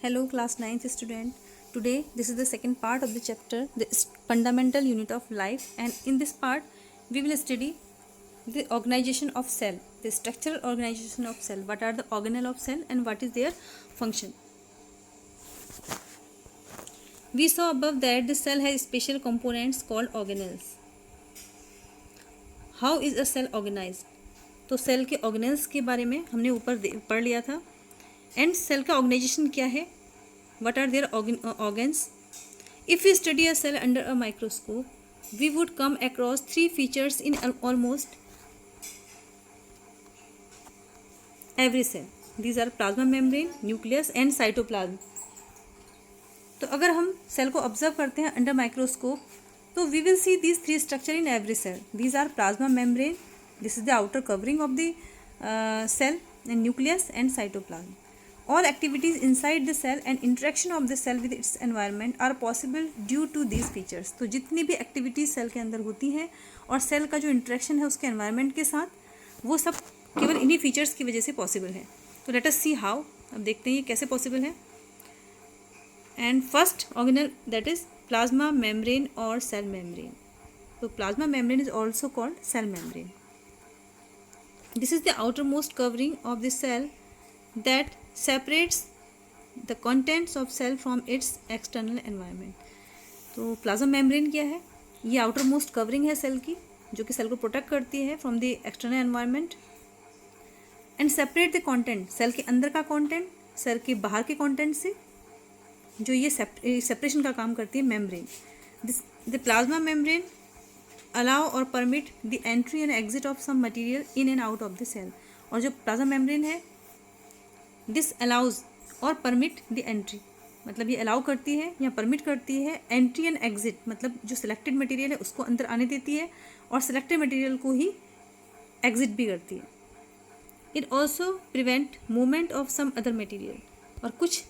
Hello class 9th student. Today this is the second part of the chapter, the fundamental unit of life, and in this part we will study the organization of cell, the structural organization of cell, what are the organelle of cell and what is their function. We saw above that the cell has special components called organelles. How is a cell organized? तो cell के organelles के बारे में हमने ऊपर पढ़ लिया था. एंड सेल का ऑर्गेनाइजेशन क्या है, what are their organs. If we study a cell under a microscope we would come across three features in almost every cell. These are plasma membrane, nucleus and cytoplasm. तो अगर हम cell को observe करते हैं under microscope तो we will see these three structure in every cell. These are plasma membrane, this is the outer covering of the cell, and nucleus and cytoplasm. All activities inside the cell and interaction of the cell with its environment are possible due to these features. तो जितनी भी activities cell के अंदर होती हैं और cell का जो इंटरेक्शन है उसके एनवायरनमेंट के साथ, वो सब केवल इन्हीं फीचर्स की वजह से पॉसिबल है. तो लेट अस सी हाउ. अब देखते हैं ये कैसे पॉसिबल है. And first organelle that is plasma membrane और सेल मेम्ब्रेन. तो plasma membrane is also called cell membrane. This is the outermost covering of the cell that separates the contents of cell from its external environment. तो plasma मेम्ब्रेन क्या है? ये outermost covering है cell की, जो कि सेल को प्रोटेक्ट करती है from the external environment and separate the content. Cell के अंदर का कंटेंट सेल के बाहर के कंटेंट से, जो ये सेपरेशन का काम करती है membrane. The plasma membrane allow or permit the entry and exit of some material in and out of the cell. और जो प्लाज्मा मेम्ब्रेन है this allows और permit the entry, मतलब ये अलाउ करती है या परमिट करती है एंट्री एंड एग्जिट, मतलब जो सिलेक्टेड मटेरियल है उसको अंदर आने देती है और सिलेक्टेड मटेरियल को ही एग्जिट भी करती है. It also prevent movement of some other material, और कुछ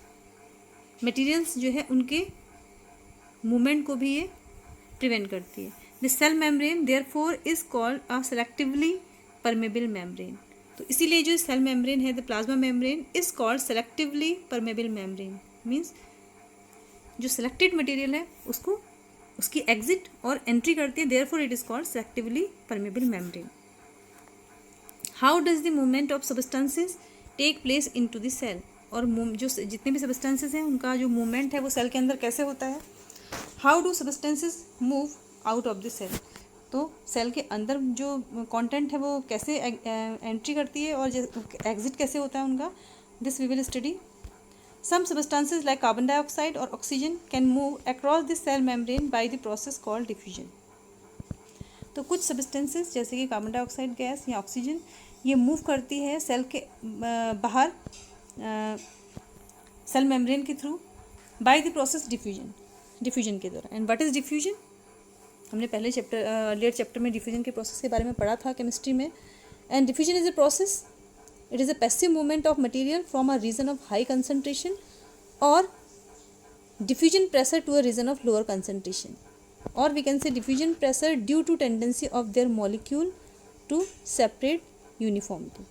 मटेरियल्स जो है उनके मूवमेंट को भी ये प्रिवेंट करती है. The cell membrane therefore is called a selectively permeable membrane. तो इसीलिए जो सेल मेम्ब्रेन है, the plasma membrane is called selectively permeable membrane. Means जो सेलेक्टेड मटेरियल है उसको उसकी एग्जिट और एंट्री करती है, therefore it is called selectively permeable membrane. How does the movement of substances take place into the cell. और जो जितने भी सब्सटेंसेस हैं उनका जो मूवमेंट है वो सेल के अंदर कैसे होता है. How do substances move out of the cell. तो सेल के अंदर जो कंटेंट है वो कैसे एंट्री करती है और एग्जिट कैसे होता है उनका, this we will study. Some substances like carbon dioxide और oxygen can move across the cell membrane by the process called diffusion. तो कुछ सब्सटेंसेस जैसे कि कार्बन डाइऑक्साइड गैस या ऑक्सीजन ये मूव करती है सेल के बाहर सेल मेम्ब्रेन के through by the process diffusion के द्वारा. And what is diffusion? हमने पहले अर्लियर चैप्टर में डिफ्यूजन के प्रोसेस के बारे में पढ़ा था केमिस्ट्री में. And diffusion is a process, it is a passive movement of material from a region of high concentration और diffusion pressure to a region of lower concentration, और we can say diffusion pressure due to tendency of their molecule to separate uniformly.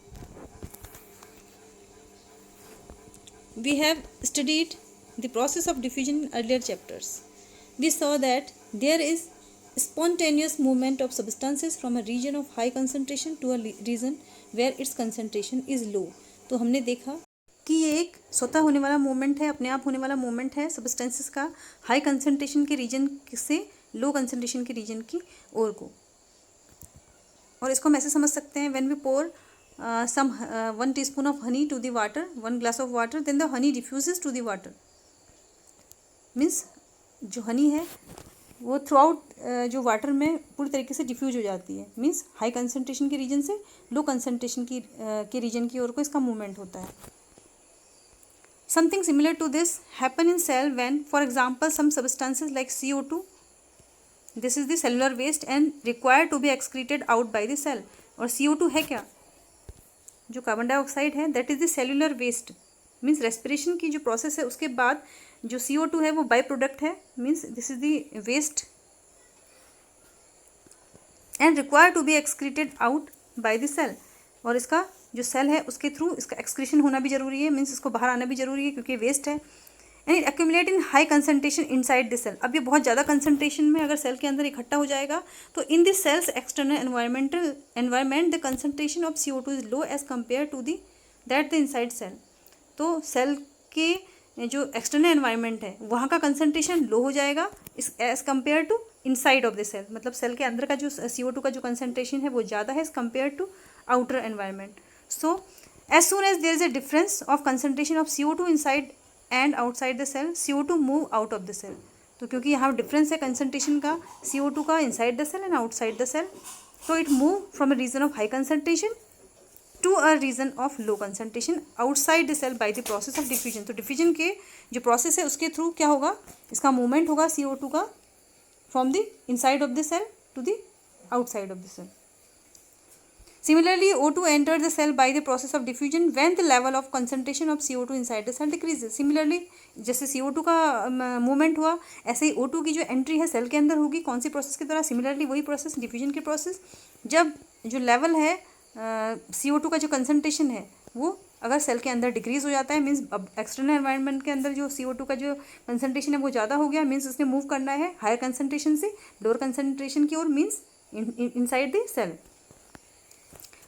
We have studied the process of diffusion in earlier chapters. We saw that there is spontaneous movement of substances from a region of high concentration to a region where its concentration is low. तो हमने देखा कि ये एक स्वतः होने वाला movement है, अपने आप होने वाला मूवमेंट है सब्सटेंसेस का हाई कंसंट्रेशन के रीजन से लो कंसंट्रेशन के रीजन की ओर को. और इसको हम ऐसे समझ सकते हैं, when we pour some 1 teaspoon of honey to the water, 1 glass of water, then the honey diffuses to the water. Means जो हनी है वो थ्रू आउट जो वाटर में पूरी तरीके से डिफ्यूज हो जाती है. मीन्स हाई कंसंट्रेशन के रीजन से लो कंसंट्रेशन के रीजन की ओर को इसका मूवमेंट होता है. Something similar to this happen in cell when for example some substances like CO2, this is the cellular waste and required to be excreted out by the cell. और CO2 है क्या? जो carbon dioxide है that is the cellular waste. Means respiration की जो process है उसके बाद जो CO2 है वो बाई प्रोडक्ट है. Means this is the waste and require to be excreted out by the cell. और इसका जो सेल है उसके थ्रू इसका एक्सक्रीशन होना भी जरूरी है. मीन्स इसको बाहर आना भी जरूरी है क्योंकि वेस्ट है. And it accumulate in high concentration inside the cell. अब ये बहुत ज़्यादा कंसनट्रेशन में अगर सेल के अंदर इकट्ठा हो जाएगा तो in this cells external environment the concentration of CO2 is low as compare to the that the inside cell. तो सेल के जो एक्सटर्नल एनवायरनमेंट है वहाँ का कंसनट्रेशन लो हो जाएगा as compare to inside of the cell. मतलब cell के अंदर का जो CO2 का जो कंसनट्रेशन है वो ज़्यादा है as compare to outer environment. So as soon as there is a difference of concentration of CO2 inside and outside the cell, CO2 move out of the cell. तो क्योंकि यहाँ डिफरेंस है कंसनट्रेशन का CO2 का inside the cell and outside the cell, तो it move from a region of high concentration to a region of low concentration outside the cell by the process of diffusion. तो diffusion के जो process है उसके through क्या होगा, इसका movement होगा CO2 का from the inside of the cell to the outside of the cell. Similarly, O2 enters the cell by the process of diffusion when the level of concentration of CO2 inside the cell decreases. Similarly, जैसे CO2 का movement हुआ ऐसे ही O2 की जो entry है cell के अंदर होगी, कौन सी प्रोसेस के द्वारा? सिमिलरली वही प्रोसेस, डिफ्यूजन की प्रोसेस। जब जो लेवल है CO2 का जो कंसनट्रेशन है वो अगर सेल के अंदर डिक्रीज हो जाता है, मीन्स अब एक्सटर्नल एनवायरनमेंट के अंदर जो CO2 का जो कंसनट्रेशन है वो ज़्यादा हो गया, मीन्स उसने मूव करना है हायर कंसनट्रेशन से लोअर कंसनट्रेशन की ओर, means inside the cell.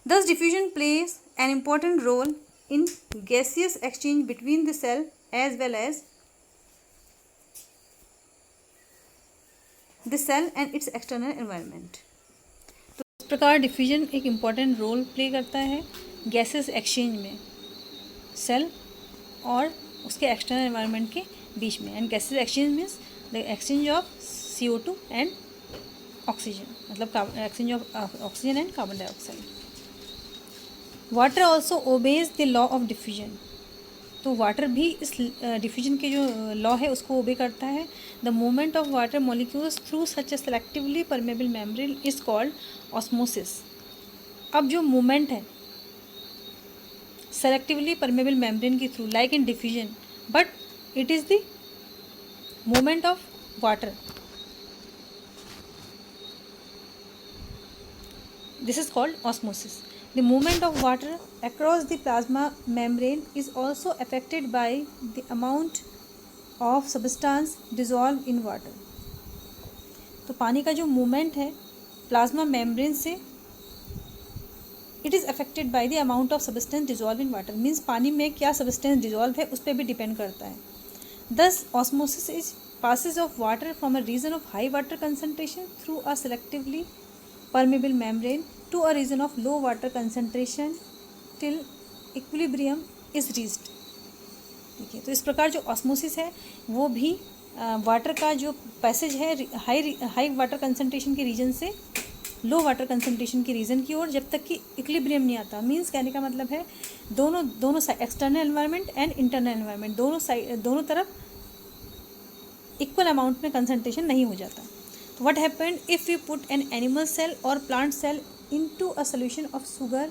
Thus, diffusion plays an important role in gaseous exchange between the cell as well as the cell and its external environment. तो इस प्रकार diffusion एक important role play करता है gases exchange में cell और उसके external environment के बीच में। And gases exchange means the exchange of CO2 and oxygen, मतलब exchange of oxygen and carbon dioxide. Water also obeys the law of diffusion. तो वाटर भी इस डिफ्यूजन के जो लॉ है उसको ओबे करता है। The movement of water molecules through such A selectively permeable membrane is called osmosis. अब जो मूवमेंट है सेलेक्टिवली परमेबल मेम्ब्रेन के through like in diffusion, but it is the movement of water, this is called osmosis. The movement of water across the plasma membrane is also affected by the amount of substance dissolved in water. तो पानी का जो movement है plasma membrane से, it is affected by the amount of substance dissolve in water, means पानी में क्या substance dissolve है उस पर भी डिपेंड करता है। Thus osmosis is passes of water from a region of high water concentration through a selectively permeable membrane to a region of low water concentration till equilibrium is reached। ठीक है, तो इस प्रकार जो ऑस्मोसिस है वो भी वाटर का जो पैसेज है हाई वाटर कंसनट्रेशन के रीजन से लो वाटर कंसनट्रेशन के रीजन की ओर, जब तक कि इक्विलिब्रियम नहीं आता। मीन्स कहने का मतलब है दोनों external environment and internal environment दोनों तरफ इक्वल अमाउंट में कंसनट्रेशन नहीं हो जाता। तो what happened if we put an animal cell or plant cell into a solution of sugar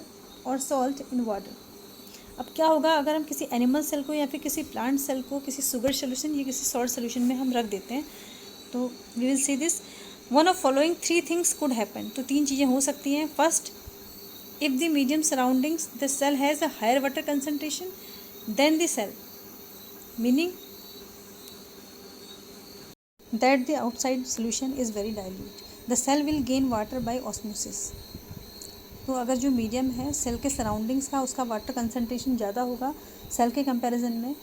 or salt in water? अब क्या होगा अगर हम किसी एनिमल सेल को या फिर किसी प्लांट सेल को किसी शुगर सोल्यूशन या किसी सॉल्ट सोल्यूशन में हम रख देते हैं, तो we will see this one of following three things could happen. तो तीन चीज़ें हो सकती हैं। First, if the medium surroundings the cell has a higher water concentration than the cell, meaning that the outside solution is very dilute, the cell will gain water by osmosis। तो अगर जो medium है cell के surroundings का उसका water concentration ज़्यादा होगा cell के कंपैरिजन में,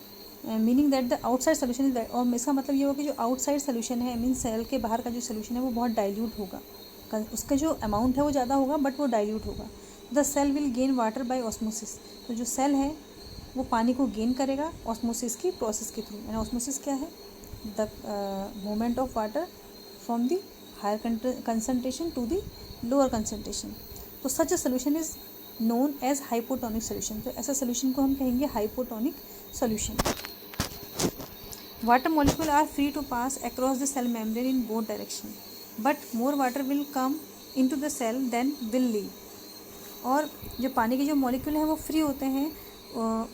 meaning that the outside solution is, और इसका मतलब ये होगा कि जो आउटसाइड सोल्यूशन है मीन सेल के बाहर का जो सोल्यूशन है वो बहुत डाइल्यूट होगा, उसका जो अमाउंट है वो ज़्यादा होगा बट वो डाइल्यूट होगा। The cell will gain water by osmosis. तो जो सेल है वो पानी को गेन करेगा ऑस्मोसिस की प्रोसेस के थ्रू। एंड ऑस्मोसिस क्या है? the movement of water from the higher concentration to the lower concentration। तो such a solution is known as hypotonic solution। तो ऐसा solution को हम कहेंगे hypotonic solution। water molecule are free to pass across the cell membrane in both direction, but more water will come into the cell than will leave। और जो पानी के जो मॉलिक्यूल हैं वो फ्री होते हैं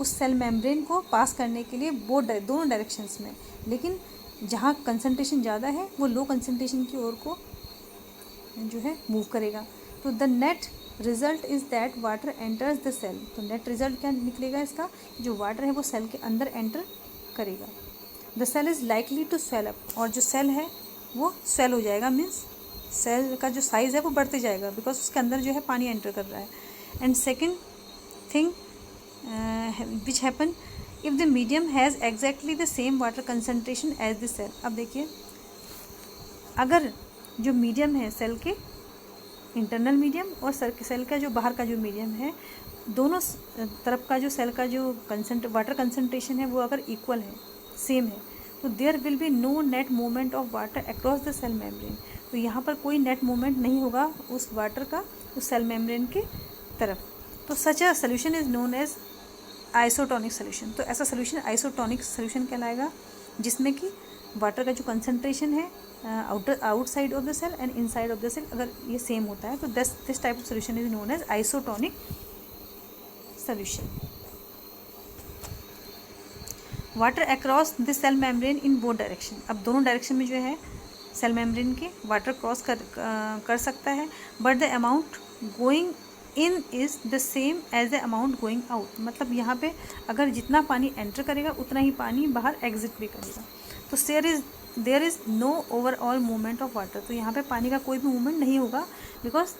उस सेल मेम्ब्रेन को पास करने के लिए दोनों डायरेक्शंस में, लेकिन जहाँ कंसनट्रेशन ज़्यादा है वो लो कंसनट्रेशन की ओर को जो है मूव करेगा। तो the net result is that water enters the cell. तो नेट रिजल्ट क्या निकलेगा इसका? जो वाटर है वो सेल के अंदर एंटर करेगा। The cell is likely to swell up, और जो सेल है वो स्वेल हो जाएगा, मीन्स सेल का जो साइज़ है वो बढ़ते जाएगा बिकॉज उसके अंदर जो है पानी एंटर कर रहा है. And second thing which happen if the medium has exactly the same water concentration as the cell. अब देखिए, अगर जो मीडियम है सेल के इंटरनल मीडियम और सेल का जो बाहर का जो मीडियम है, दोनों तरफ का जो सेल का जो वाटर कंसनट्रेशन है वो अगर इक्वल है, सेम है, तो there will be no net movement of water across the cell membrane. तो यहाँ पर कोई नेट मूवमेंट नहीं होगा उस वाटर का उस सेल मेम्ब्रेन के तरफ. तो such a solution is known as isotonic solution. तो ऐसा सोल्यूशन आइसोटोनिक सोल्यूशन कहलाएगा जिसमें कि वाटर का जो कंसनट्रेशन है outside of the cell and inside of the cell अगर ये सेम होता है, तो this type of solution is known as isotonic solution. Water across the cell membrane in both direction. अब दोनों डायरेक्शन में जो है सेल मेम्ब्रेन के वाटर क्रॉस कर सकता है, but the amount going in is the same as the amount going out. मतलब यहाँ पे अगर जितना पानी एंटर करेगा उतना ही पानी बाहर एग्जिट भी करेगा. तो there is no overall movement of water. तो यहाँ पे पानी का कोई भी मूवमेंट नहीं होगा because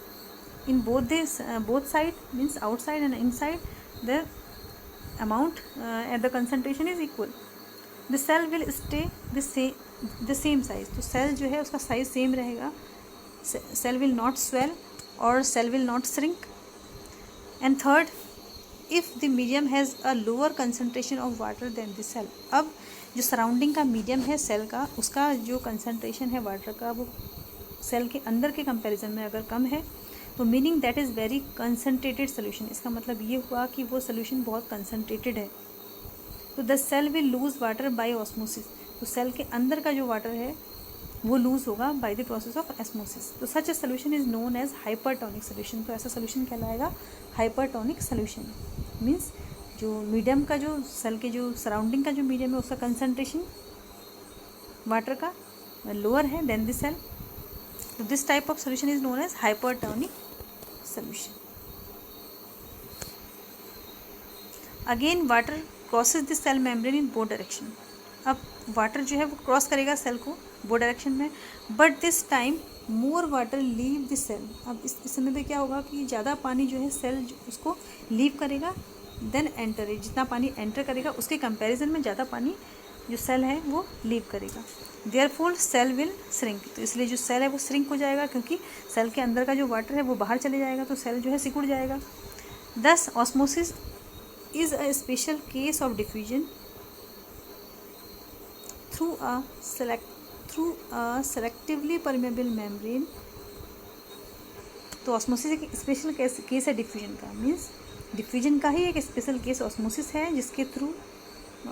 in both side means outside and inside the amount at the concentration is equal. The cell will stay the same size. तो सेल जो है उसका साइज सेम रहेगा. सेल will not swell और cell will not shrink. And third, if the medium has a lower concentration of water than the cell. अब जो surrounding का medium है सेल का, उसका जो कंसनट्रेशन है वाटर का वो सेल के अंदर के कंपैरिजन में अगर कम है, तो meaning that is very concentrated solution. इसका मतलब ये हुआ कि वो सोल्यूशन बहुत कंसनट्रेटेड है. तो the cell will lose water by osmosis. तो सेल के अंदर का जो वाटर है वो लूज़ होगा by the process of osmosis. तो such a solution is known as hypertonic solution. तो ऐसा सोल्यूशन कहलाएगा हाइपरटोनिक सोल्यूशन. मीन्स जो मीडियम का जो सेल के जो सराउंडिंग का जो मीडियम है उसका कंसनट्रेशन वाटर का लोअर है देन द सेल. तो this type of solution is known as hypertonic solution. Again water crosses the cell membrane in both direction. अब वाटर जो है वो क्रॉस करेगा सेल को बोथ डायरेक्शन में, but this time more water leave the cell. अब इस समय पे क्या होगा कि ज़्यादा पानी जो है सेल उसको लीव करेगा देन एंटर. जितना पानी एंटर करेगा उसके कंपैरिजन में ज़्यादा पानी जो सेल है वो लीव करेगा. Therefore cell will shrink. तो इसलिए जो सेल है वो श्रिंक हो जाएगा क्योंकि सेल के अंदर का जो वाटर है वो बाहर चले जाएगा, तो सेल जो है सिकुड़ जाएगा. दस osmosis is a special case of diffusion through a selectively permeable membrane. तो ऑस्मोसिस एक स्पेशल केस है डिफ्यूजन का. मीन्स डिफ्यूजन का ही एक स्पेशल केस ऑस्मोसिस है जिसके थ्रू,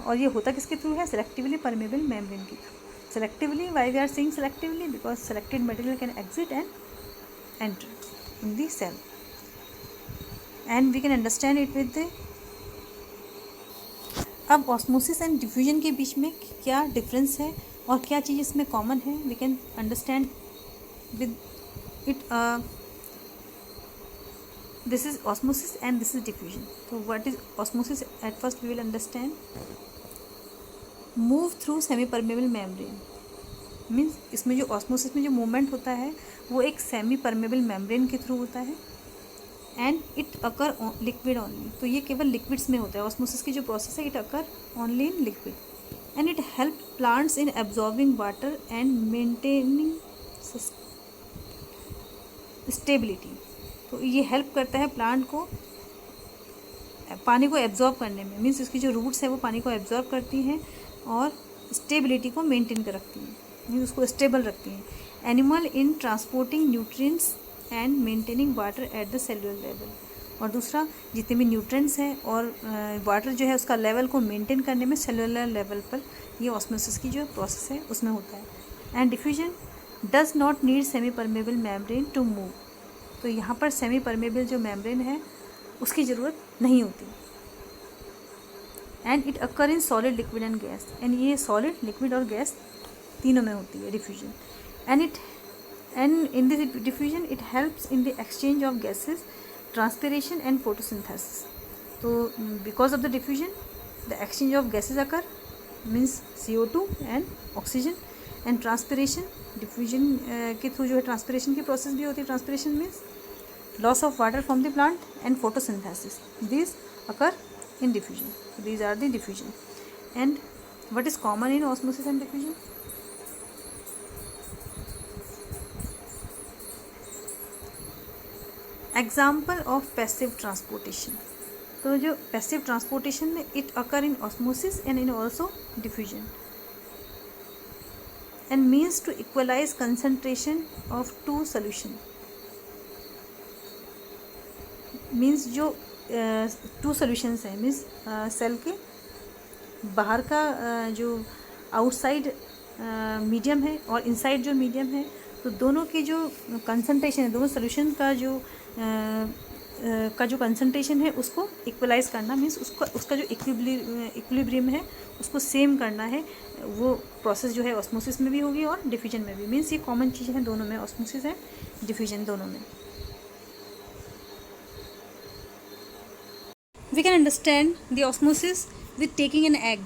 और ये होता किसके थ्रू है, सेलेक्टिवली परमेबल मेम्ब्रेन के through. Selectively, why we are saying selectively? Because selected material can exit and enter in the cell, and we can understand it with the. अब osmosis and diffusion के बीच में क्या difference है और क्या चीज़ इसमें कॉमन है, we can understand with it. This is osmosis and this is diffusion. तो what is osmosis? At first we will understand move through semi permeable membrane. Means इसमें जो ऑस्मोसिस में जो मूवमेंट होता है वो एक सेमी परमेबल मेम्ब्रेन के थ्रू होता है and it occur liquid only. तो ये केवल लिक्विड्स में होता है. ऑस्मोसिस की जो प्रोसेस है it occur only in liquid and it help plants in absorbing water and maintaining stability. तो ये हेल्प करता है प्लांट को पानी को एब्जॉर्ब करने में. मीन्स उसकी जो रूट्स है वो पानी को एब्जॉर्ब करती हैं और स्टेबिलिटी को मेंटेन कर रखती हैं, मीन्स उसको स्टेबल रखती हैं. Animal in transporting nutrients and maintaining water at the cellular level. और दूसरा जितने भी न्यूट्रिएंट्स हैं और वाटर जो है उसका लेवल को मेंटेन करने में सेलुलर लेवल पर ये ऑस्मोसिस की जो प्रोसेस है उसमें होता है. And diffusion does not need semi permeable membrane to move. तो यहाँ पर सेमी परमेबल जो मेम्ब्रेन है उसकी ज़रूरत नहीं होती. And it occur in solid, liquid and gas. And ये सॉलिड, लिक्विड और गैस तीनों में होती है diffusion. And in this diffusion it helps in the exchange of gases, transpiration and photosynthesis. तो because of the diffusion the exchange of gases occur means CO2 and oxygen, and transpiration, diffusion के through जो है transpiration की process भी होती है. Transpiration means loss of water from the plant, and photosynthesis. These occur in diffusion. These are the diffusion. And what is common in osmosis and diffusion? Example of passive transportation. तो जो passive transportation में it occur in osmosis and in also diffusion, and means to equalize concentration of two solution. Means जो to solutions हैं, means cell के बाहर का जो outside medium है और इनसाइड जो मीडियम है, तो दोनों की जो कंसंट्रेशन है, दोनों सॉल्यूशन का जो कंसंट्रेशन है उसको इक्वलाइज करना, मीन्स उसका जो इक्विलिब्रियम है उसको सेम करना है. वो प्रोसेस जो है ऑस्मोसिस में भी होगी और डिफ्यूजन में भी. मीन्स ये कॉमन चीज़ है दोनों में, ऑस्मोसिस है डिफ्यूजन दोनों में. We can understand the osmosis with taking an egg.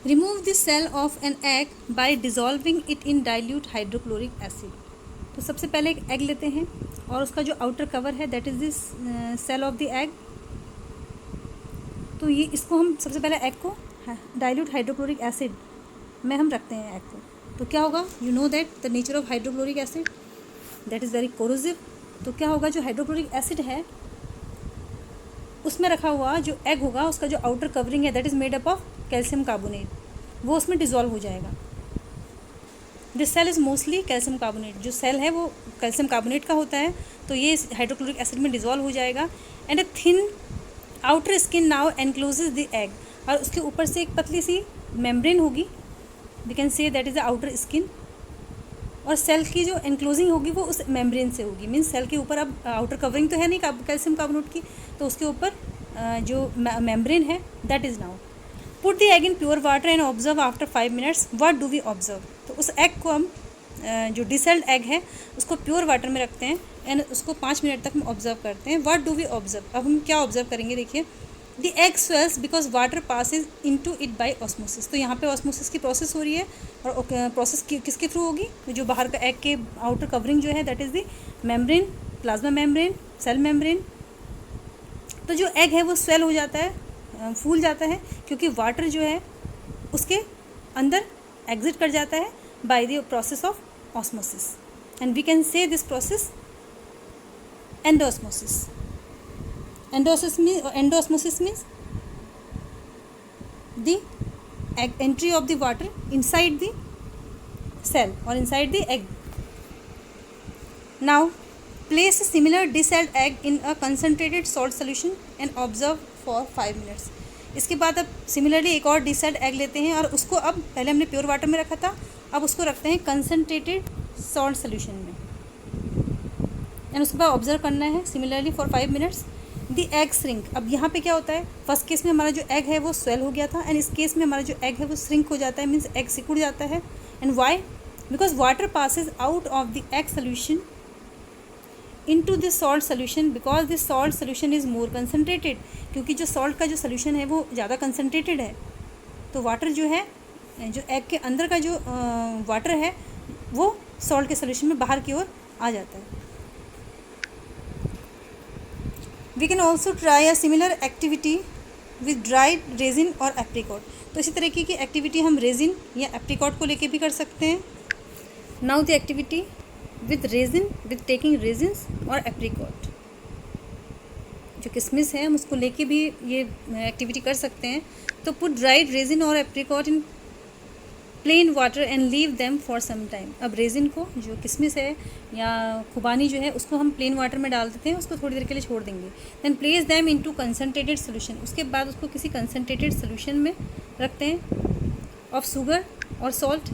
Remove the cell of an egg by dissolving it in dilute hydrochloric acid. तो सबसे पहले एक एग लेते हैं और उसका जो आउटर कवर है that is this cell of the egg. तो ये इसको हम सबसे पहले एग को डाइल्यूट हाइड्रोक्लोरिक एसिड में हम रखते हैं एग को. तो क्या होगा, you know that the nature of hydrochloric acid that is very corrosive. तो क्या होगा, जो हाइड्रोक्लोरिक एसिड है उसमें रखा हुआ जो एग होगा उसका जो आउटर कवरिंग है that is made up of calcium carbonate, वो उसमें डिज़ोल्व हो जाएगा. This cell is mostly calcium carbonate. जो सेल है वो कैल्शियम कार्बोनेट का होता है, तो ये हाइड्रोक्लोरिक एसिड में डिज़ोल्व हो जाएगा. And a thin outer skin now encloses the egg, और उसके ऊपर से एक पतली सी मेम्ब्रेन होगी, we can say that is the outer skin. और सेल की जो एनक्लोजिंग होगी वो उस मेम्ब्रेन से होगी. मीन्स सेल के ऊपर अब आउटर कवरिंग तो है नहीं कैल्शियम कार्बोनेट की, तो उसके ऊपर जो मेम्ब्रेन है that is now. Put the egg in pure water and observe after 5 minutes. What do we observe? तो उस एग को हम जो डिसेल्ड एग है उसको प्योर वाटर में रखते हैं एंड उसको 5 मिनट तक हम ऑब्जर्व करते हैं. What do we observe? अब हम क्या ऑब्जर्व करेंगे, देखिए. The egg swells because water passes into it by osmosis. तो यहाँ पे ऑस्मोसिस की प्रोसेस हो रही है, और प्रोसेस किसके थ्रू होगी, जो बाहर का एग के आउटर कवरिंग जो है that is the membrane, plasma membrane, cell membrane. तो जो एग है वो स्वेल हो जाता है, फूल जाता है, क्योंकि वाटर जो है उसके अंदर एग्जिट कर जाता है by the process of osmosis. And we can say this process endosmosis. Endosmosis means the entry of the water inside the cell or inside the egg. Now place a similar desalted egg in a concentrated salt solution and observe for 5 minutes. इसके बाद अब similarly एक और डिसल्ट egg लेते हैं और उसको अब पहले हमने प्योर वाटर में रखा था, अब उसको रखते हैं कंसनट्रेटेड सॉल्ट सोल्यूशन में एंड उसके बाद ऑब्जर्व करना है similarly for 5 minutes. The egg shrink. अब यहाँ पे क्या होता है, फर्स्ट केस में हमारा जो एग है वो स्वेल हो गया था एंड इस केस में हमारा जो एग है वो श्रिंक हो जाता है, मीन्स एग सिकुड़ जाता है. And why? Because water passes out of the egg solution into the salt solution because the salt solution is more concentrated. क्योंकि जो सॉल्ट का जो सोल्यूशन है वो ज़्यादा कंसनट्रेटेड है, तो वाटर जो है, जो एग के अंदर का जो वाटर है वो सॉल्ट के सोल्यूशन में बाहर की ओर आ जाता है. We can also try a similar activity with dried raisin और एप्रिकॉट. तो इसी तरीके की एक्टिविटी हम रेजिन या एप्रिकॉट को लेके भी कर सकते हैं. Now the activity with resin, with taking resins और एप्रिकॉट. जो किसमिस है हम उसको लेके भी ये एक्टिविटी कर सकते हैं. तो पुट ड्राइड रेजिन और apricot in plain water and leave them for some time. अब रेजिन को, जो किसमिस है या खुबानी जो है, उसको हम प्लेन वाटर में डाल देते हैं, उसको थोड़ी देर के लिए छोड़ देंगे. Then place them into concentrated solution. उसके बाद उसको किसी कंसनट्रेटेड सोल्यूशन में रखते हैं ऑफ शुगर और सॉल्ट.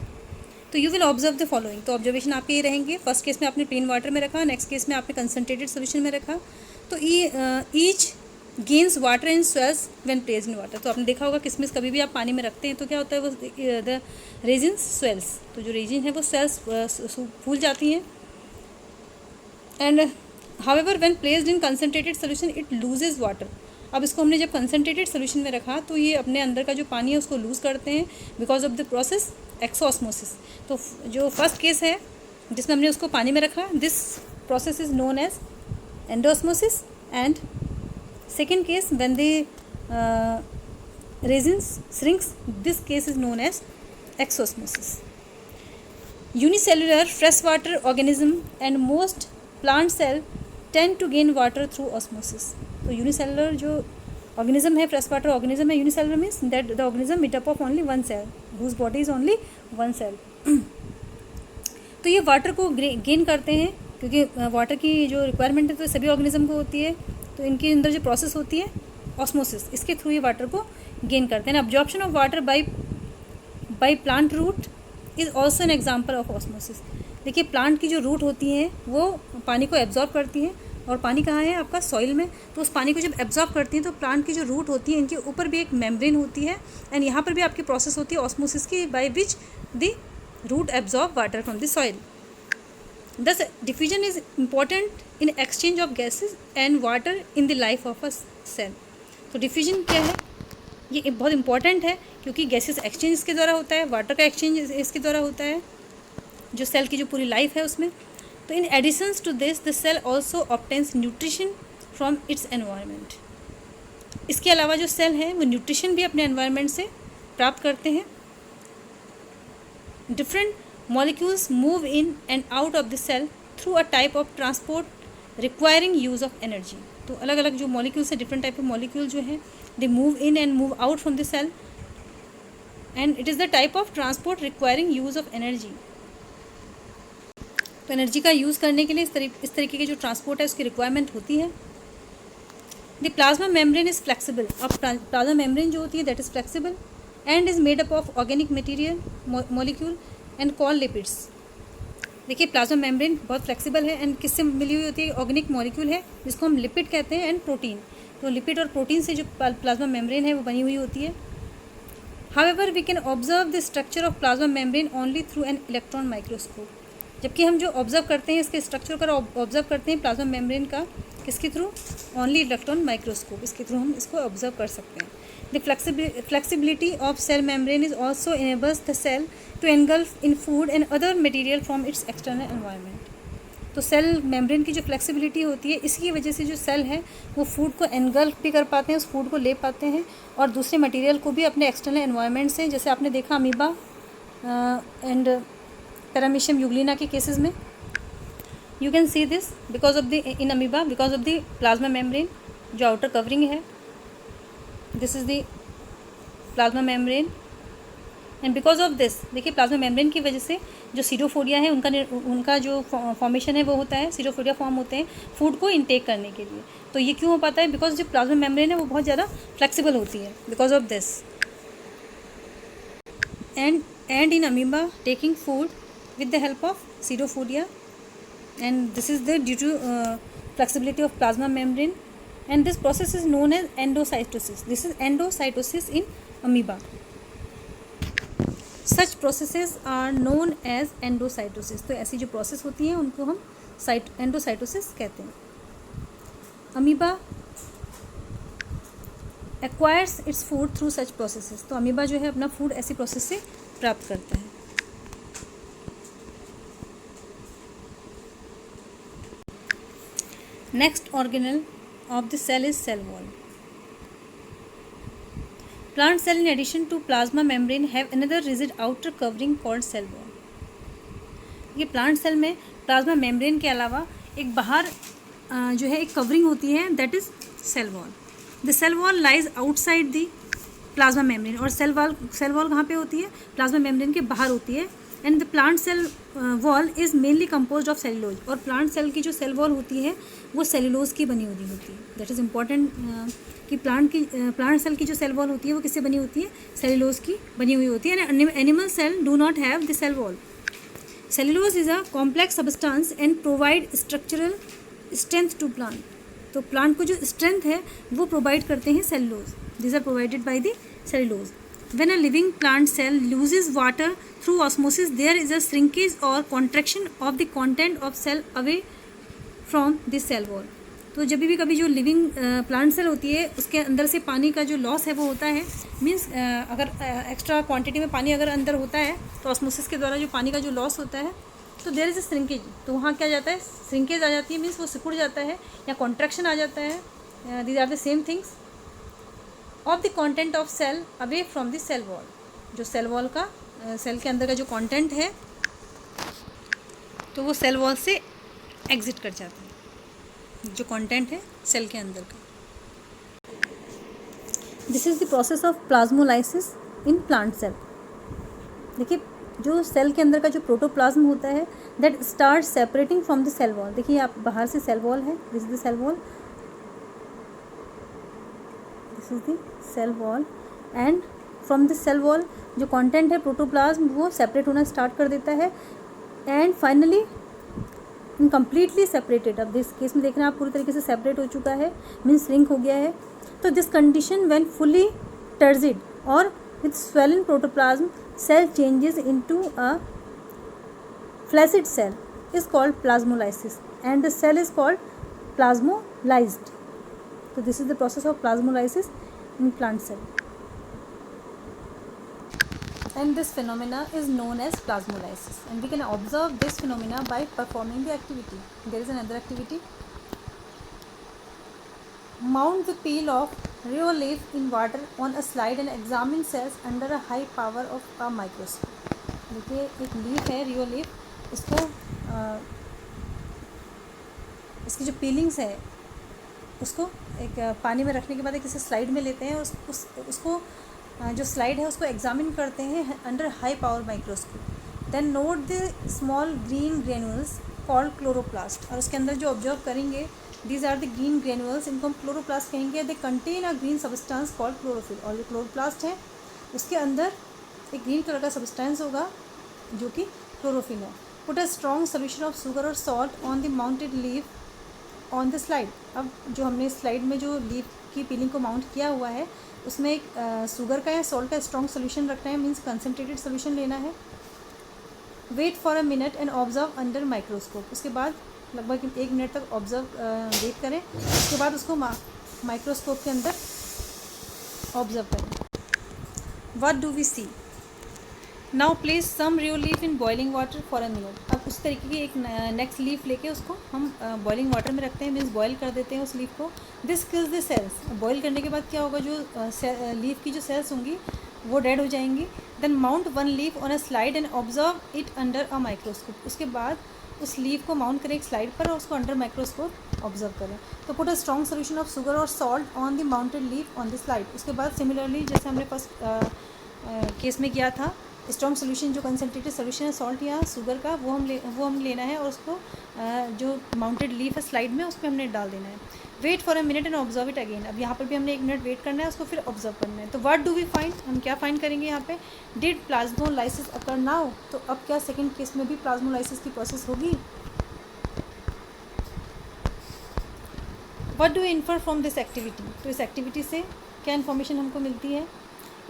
तो you will observe the following. तो ऑब्जर्वेशन आपके ये रहेंगे. फर्स्ट केस में आपने प्लेन वाटर में रखा, नेक्स्ट केस में आपने कंसनट्रेटेड सोल्यूशन में रखा. तो each gains water and swells when placed in water. तो आपने देखा होगा किसमिस कभी भी आप पानी में रखते हैं तो क्या होता है, वो द रेजिन स्वेल्स. तो जो रेजिन है वो स्वेल्स फूल जाती हैं. And however when placed in concentrated solution it loses water. अब इसको हमने जब कंसनट्रेटेड सोल्यूशन में रखा तो ये अपने अंदर का जो पानी है उसको लूज़ करते हैं because of the process exosmosis. तो जो फर्स्ट केस है जिसमें हमने उसको पानी में रखा, this process is known as endosmosis, and second case when the resins shrinks, this case is known as exosmosis. Unicellular freshwater organism and most plant cell tend to gain water through osmosis. तो unicellular जो organism है, fresh water organism है, unicellular means that the organism made up of only one cell whose body is only one cell. तो ये water को gain करते हैं क्योंकि वाटर की जो रिक्वायरमेंट है तो सभी ऑर्गेनिज्म को होती है, तो इनके अंदर जो प्रोसेस होती है ऑस्मोसिस, इसके थ्रू ये वाटर को गेन करते हैं। Absorption of water by plant root is also an example of osmosis. देखिए प्लांट की जो रूट होती हैं वो पानी को एब्जॉर्ब करती हैं, और पानी कहाँ है आपका सॉइल में, तो उस पानी को जब एब्जॉर्ब करती हैं तो प्लांट की जो रूट होती है इनके ऊपर भी एक मेम्ब्रेन होती है, एंड यहाँ पर भी आपकी प्रोसेस होती है ऑस्मोसिस की, by which the root absorb water from the soil. Thus, diffusion is important in exchange of gases and water in the life of a cell. तो डिफ्यूजन क्या है, ये बहुत इंपॉर्टेंट है क्योंकि गैसेस एक्सचेंज इसके द्वारा होता है, वाटर का एक्सचेंज इसके द्वारा होता है जो सेल की जो पूरी लाइफ है उसमें। तो in additions to this the cell also obtains nutrition from its environment. इसके अलावा जो सेल है वो न्यूट्रिशन भी अपने एनवायरनमेंट से प्राप्त करते हैं। Different molecules move in and out of the cell through a type of transport requiring use of energy. तो अलग अलग जो मॉलिक्यूल्स है, डिफरेंट टाइप ऑफ मॉलिक्यूल जो है, they move in and move out from the cell, and it is the type of transport requiring use of energy. तो energy का use करने के लिए इस तरीके के जो ट्रांसपोर्ट है उसकी रिक्वायरमेंट होती है। The plasma membrane is flexible. अब प्लाज्मा मेम्ब्रेन जो होती है that is flexible and is made up of organic material molecule and call lipids. देखिए प्लाज्मा मेम्ब्रेन बहुत फ्लेक्सिबल है एंड किससे मिली हुई होती है, ऑर्गेनिक मॉलिक्यूल है जिसको हम लिपिड कहते हैं, एंड प्रोटीन। तो लिपिड और प्रोटीन से जो प्लाज्मा मेम्ब्रेन है वो बनी हुई होती है। However we can observe the structure of plasma membrane only through an electron microscope. जबकि हम जो ऑब्जर्व करते हैं इसके स्ट्रक्चर का ऑब्जर्व करते हैं प्लाज्मा मेम्ब्रेन का किसके थ्रू, ओनली इलेक्ट्रॉन माइक्रोस्कोप, इसके थ्रू हम इसको ऑब्जर्व कर सकते हैं। The flexibility of cell membrane is also enables the cell to engulf in food and other material from its external environment. तो सेल मेम्ब्रेन की जो फ्लेक्सिबिलिटी होती है इसकी वजह से जो सेल है वो फूड को एनगल्फ भी कर पाते हैं, उस फूड को ले पाते हैं, और दूसरे मटेरियल को भी अपने एक्सटर्नल एनवायरनमेंट से, जैसे आपने देखा अमीबा एंड पैरामीशियम यूग्लिना के केसेस में, you can see this because of the in amoeba because of the plasma membrane जो आउटर कवरिंग है, this is the plasma membrane, and because of this देखिए plasma membrane की वजह से जो सीडोफोडिया है उनका जो फॉर्मेशन है वो होता है, सीडोफोडिया फॉर्म होते हैं फूड को इनटेक करने के लिए। तो ये क्यों हो पाता है, बिकॉज जो प्लाज्मा मेम्ब्रेन है वो बहुत ज़्यादा फ्लेक्सिबल होती है because of this. And in amoeba taking food with the help of pseudopodia, and this is the due to flexibility of plasma membrane, and this process is known as endocytosis. This is endocytosis in amoeba. Such processes are known as endocytosis. तो ऐसी जो process होती हैं उनको हम endocytosis कहते हैं। Amoeba acquires its food through such processes. तो अमीबा जो है अपना फूड ऐसी प्रोसेस से प्राप्त करता है। Next organelle of the cell is cell wall. Plant cell in addition to plasma membrane have another rigid outer covering called cell wall. ये प्लांट सेल में प्लाज्मा मेम्ब्रेन के अलावा एक बाहर जो है एक कवरिंग होती है that is cell wall. The cell wall lies outside the plasma membrane, और सेल वॉल कहाँ पे होती है, प्लाज्मा मेम्ब्रेन के बाहर होती है। And the plant cell wall is mainly composed of cellulose, और प्लांट सेल की जो सेल वॉल होती है वो सेलुलोज की बनी हुई होती है। दैट इज़ इम्पॉर्टेंट कि प्लांट सेल की जो सेल वॉल होती है वो किससे बनी होती है, सेलुलोज की बनी हुई होती है। And animal cell do not have the cell wall. Cellulose is a complex substance and provide structural strength to plant. तो प्लांट को जो स्ट्रेंथ है वो प्रोवाइड करते हैं cellulose, this are provided by the cellulose. When a living plant cell loses water through osmosis, there is a shrinkage or contraction of the content of cell away from the cell wall. तो जब भी कभी जो living plant cell होती है उसके अंदर से पानी का जो लॉस है वो होता है, मीन्स अगर एक्स्ट्रा क्वांटिटी में पानी अगर अंदर होता है तो ऑस्मोसिस के द्वारा जो पानी का जो लॉस होता है, तो देयर इज अ श्रिंकेज, तो वहाँ क्या जाता है, श्रिंकेज आ जाती है, मीन्स वो सिकुड़ जाता है या कॉन्ट्रैक्शन आ जाता है। These are the same things of the content of cell away from the cell wall. जो सेल वॉल का सेल के अंदर का जो कंटेंट है तो वो सेल वॉल से एग्जिट कर जाता है, जो कंटेंट है सेल के अंदर का। This is the process of plasmolysis in plant cell. देखिए जो सेल के अंदर का जो प्रोटोप्लाज्म होता है that start separating from the cell wall. देखिए आप बाहर से सेल वॉल है, this is the cell wall, this is the cell wall, and from the cell wall जो कंटेंट है प्रोटोप्लाज्म वो सेपरेट होना स्टार्ट कर देता है एंड फाइनली कम्प्लीटली सेपरेटेड। अब दिस केस में देख रहे हैं आप पूरी तरीके से सेपरेट हो चुका है, मीन्स श्रिंक हो गया है। तो this condition when fully turgid और with swollen protoplasm cell changes into a flaccid cell is called plasmolysis and the cell is called plasmolyzed. So this is the process of plasmolysis in plant cell and this phenomena is known as plasmolysis and we can observe this phenomena by performing the activity. There is another activity. Mount the peel of rheolith in water on a slide and examine cells under a high power of a microscope. देखिए एक leaf है rheolith, इसको इसकी जो पीलिंग्स है उसको एक पानी में रखने के बाद एक इसे स्लाइड में लेते हैं, उसको जो स्लाइड है उसको एग्जामिन करते हैं under high power microscope. Then note the small green granules called chloroplast, और उसके अंदर जो ऑब्जर्व करेंगे these are the green granules, इनको हम क्लोरोप्लास्ट कहेंगे। They contain a green substance called chlorophyll, और जो क्लोरोप्लास्ट है उसके अंदर एक ग्रीन कलर का सब्सटेंस होगा जो कि क्लोरोफिल है। Put a strong solution of sugar और salt on the mounted leaf on the slide. अब जो हमने स्लाइड में जो लीफ की पीलिंग को माउंट किया हुआ है उसमें एक शुगर का या सॉल्ट का स्ट्रॉन्ग सोल्यूशन रखना है, मीन्स कंसनट्रेटेड सोल्यूशन लेना है। Wait for a minute and observe under microscope, उसके बाद लगभग 1 मिनट तक ऑब्जर्व वेट करें, उसके बाद उसको माइक्रोस्कोप के अंदर ऑब्जर्व करें। What do we see now, place some rheolith in boiling water for a minute. अब उस तरीके की एक नेक्स्ट लीफ लेके उसको हम बॉइलिंग वाटर में रखते हैं, मीन्स बॉयल कर देते हैं उस लीफ को। This kills the cells, boil करने के बाद क्या होगा, जो लीफ की जो सेल्स होंगी वो डेड हो जाएंगी। Then mount one leaf on a slide and observe it under a microscope, उसके बाद उस लीफ को माउंट करें एक स्लाइड पर और उसको अंडर माइक्रोस्कोप ऑब्जर्व करें। तो put a strong solution of sugar और salt on the mounted leaf on the slide, उसके बाद सिमिलरली जैसे हमने फर्स्ट केस में किया था, स्ट्रॉन्ग सोल्यूशन जो कंसनट्रेटेड सोल्यूशन है सॉल्ट या शुगर का वो हम लेना है और उसको जो माउंटेड लीफ है स्लाइड में उसमें हमने डाल देना है। Wait for a minute and observe it again, अब यहाँ पर भी हमने 1 मिनट वेट करना है, उसको फिर ऑब्जर्व करना है। तो व्हाट डू वी फाइंड, हम क्या फाइंड करेंगे यहाँ पे, डिड प्लाज्मोलाइसिस अकर नाउ, तो अब क्या सेकेंड केस में भी प्लाज्मोलाइसिस की प्रोसेस होगी। What do infer from this activity, तो इस एक्टिविटी से क्या इन्फॉर्मेशन हमको मिलती है।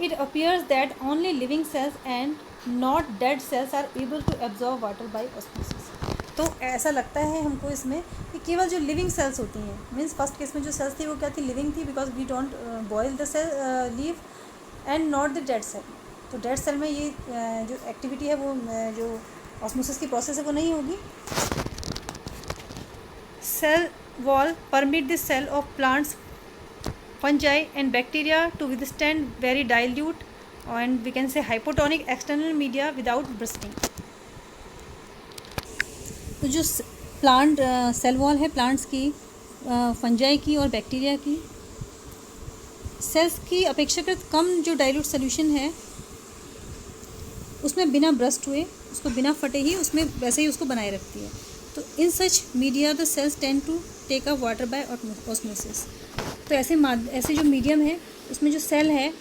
It appears that only living cells and not dead cells are able to absorb water by osmosis. तो ऐसा लगता है हमको इसमें कि केवल जो लिविंग सेल्स होती हैं, मीन्स फर्स्ट केस में जो सेल्स थी वो क्या थी, लिविंग थी, because we don't boil the cell leaf, and not the dead cell. तो डेड सेल में ये जो एक्टिविटी है वो जो ऑस्मोसिस की प्रोसेस है वो नहीं होगी। Cell wall permit the cell of plants, fungi and bacteria to withstand very dilute and we can say hypotonic external media without bursting. तो जो प्लांट सेल वॉल है प्लांट्स की, फंजाई की और बैक्टीरिया की, सेल्स की अपेक्षाकृत कम जो डाइल्यूट सोल्यूशन है उसमें बिना ब्रस्ट हुए, उसको बिना फटे ही उसमें वैसे ही उसको बनाए रखती है। तो in such media the cells tend to take up water by osmosis. तो ऐसे जो मीडियम है उसमें जो सेल है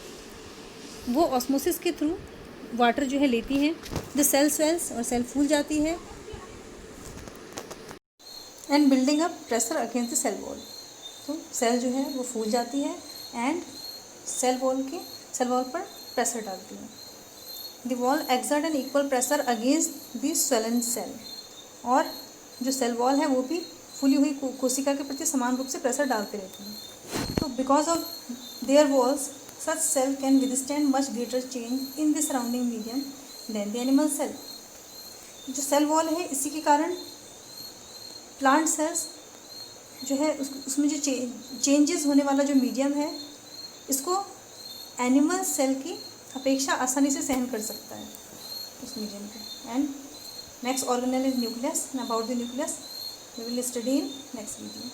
वो ऑस्मोसिस के थ्रू वाटर जो है लेती हैं, द सेल स्वेल्स, और सेल फूल जाती है, and building up pressure against the cell wall. तो सेल जो है वो फूल जाती है एंड सेल वॉल पर प्रेशर डालती है। The wall exert an equal pressure against the swollen cell, और जो सेल वॉल है वो भी फूली हुई कोशिका के प्रति समान रूप से प्रेशर डालते रहते हैं। तो because of their walls such cell can withstand much greater change in the surrounding medium than the animal cell. जो सेल वॉल है इसी के कारण प्लांट सेल्स जो है उसमें जो चेंजेस होने वाला जो मीडियम है इसको एनिमल सेल की अपेक्षा आसानी से सहन कर सकता है उस मीडियम को। And next organelle is nucleus. About the nucleus we will study in next video.